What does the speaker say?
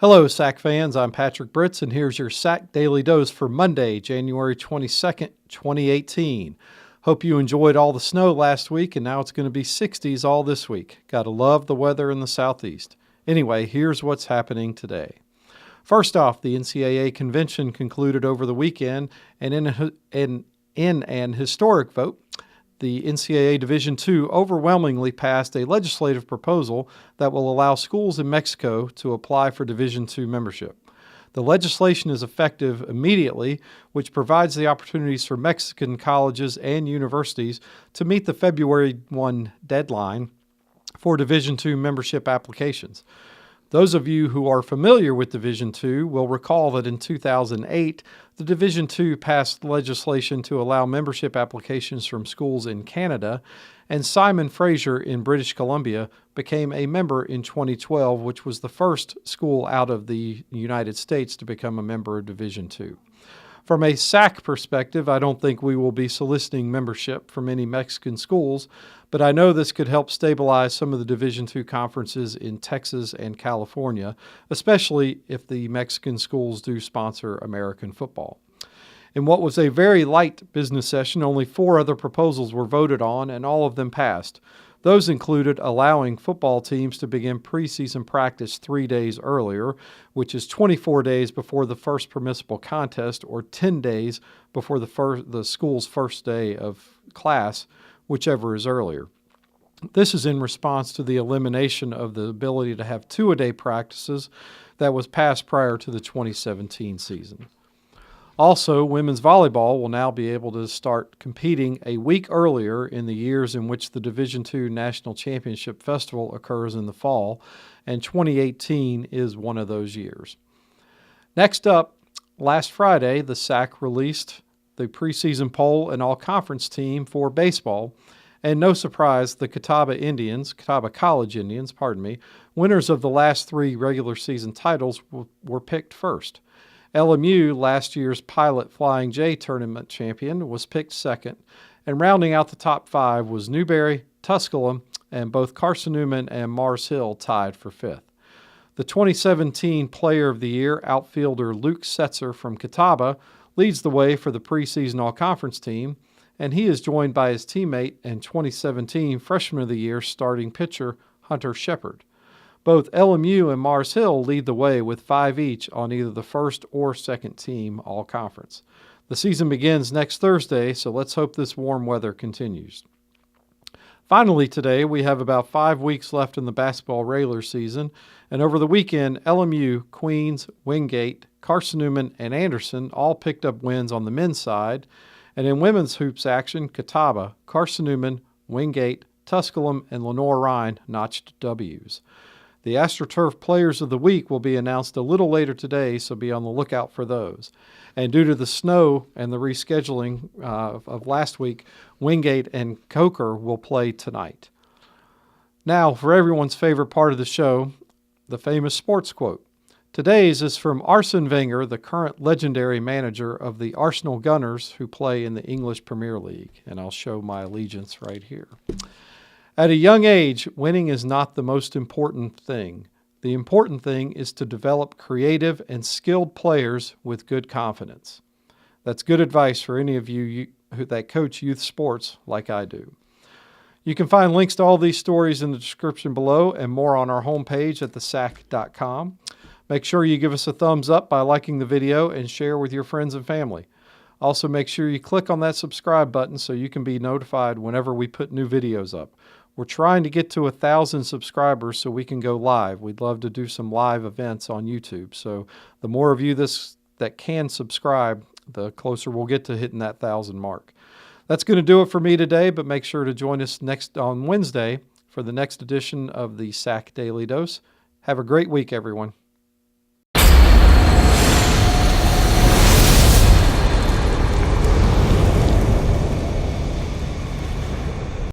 Hello, SAC fans. I'm Patrick Britz, and here's your SAC Daily Dose for Monday, January 22nd, 2018. Hope you enjoyed all the snow last week, and now it's going to be 60s all this week. Gotta love the weather in the southeast. Anyway, here's what's happening today. First off, the NCAA convention concluded over the weekend, and in an historic vote, the NCAA Division II overwhelmingly passed a legislative proposal that will allow schools in Mexico to apply for Division II membership. The legislation is effective immediately, which provides the opportunities for Mexican colleges and universities to meet the February 1 deadline for Division II membership applications. Those of you who are familiar with Division II will recall that in 2008, the Division II passed legislation to allow membership applications from schools in Canada, and Simon Fraser in British Columbia became a member in 2012, which was the first school out of the United States to become a member of Division II. From a SAC perspective, I don't think we will be soliciting membership from any Mexican schools, but I know this could help stabilize some of the Division II conferences in Texas and California, especially if the Mexican schools do sponsor American football. In what was a very light business session, only 4 other proposals were voted on, and all of them passed. Those included allowing football teams to begin preseason practice 3 days earlier, which is 24 days before the first permissible contest or 10 days before the school's first day of class, whichever is earlier. This is in response to the elimination of the ability to have 2-a-day practices that was passed prior to the 2017 season. Also, women's volleyball will now be able to start competing a week earlier in the years in which the Division II National Championship Festival occurs in the fall, and 2018 is one of those years. Next up, last Friday, the SAC released the preseason poll and all-conference team for baseball, and no surprise, the Catawba College Indians, winners of the last 3 regular season titles were picked first. LMU, last year's Pilot Flying J tournament champion, was picked second, and rounding out the top 5 was Newberry, Tusculum, and both Carson Newman and Mars Hill tied for 5th. The 2017 Player of the Year outfielder Luke Setzer from Catawba leads the way for the preseason all-conference team, and he is joined by his teammate and 2017 Freshman of the Year starting pitcher Hunter Shepard. Both LMU and Mars Hill lead the way with 5 each on either the first or second team all-conference. The season begins next Thursday, so let's hope this warm weather continues. Finally today, we have about 5 weeks left in the basketball regular season, and over the weekend, LMU, Queens, Wingate, Carson Newman, and Anderson all picked up wins on the men's side, and in women's hoops action, Catawba, Carson Newman, Wingate, Tusculum, and Lenore-Rhine notched W's. The AstroTurf Players of the Week will be announced a little later today, so be on the lookout for those. And due to the snow and the rescheduling of last week, Wingate and Coker will play tonight. Now, for everyone's favorite part of the show, the famous sports quote. Today's is from Arsene Wenger, the current legendary manager of the Arsenal Gunners who play in the English Premier League. And I'll show my allegiance right here. At a young age, winning is not the most important thing. The important thing is to develop creative and skilled players with good confidence. That's good advice for any of you that coach youth sports like I do. You can find links to all these stories in the description below and more on our homepage at thesac.com. Make sure you give us a thumbs up by liking the video and share with your friends and family. Also, make sure you click on that subscribe button so you can be notified whenever we put new videos up. We're trying to get to 1,000 subscribers so we can go live. We'd love to do some live events on YouTube. So the more of you that can subscribe, the closer we'll get to hitting that 1,000 mark. That's going to do it for me today, but make sure to join us next on Wednesday for the next edition of the SAC Daily Dose. Have a great week, everyone.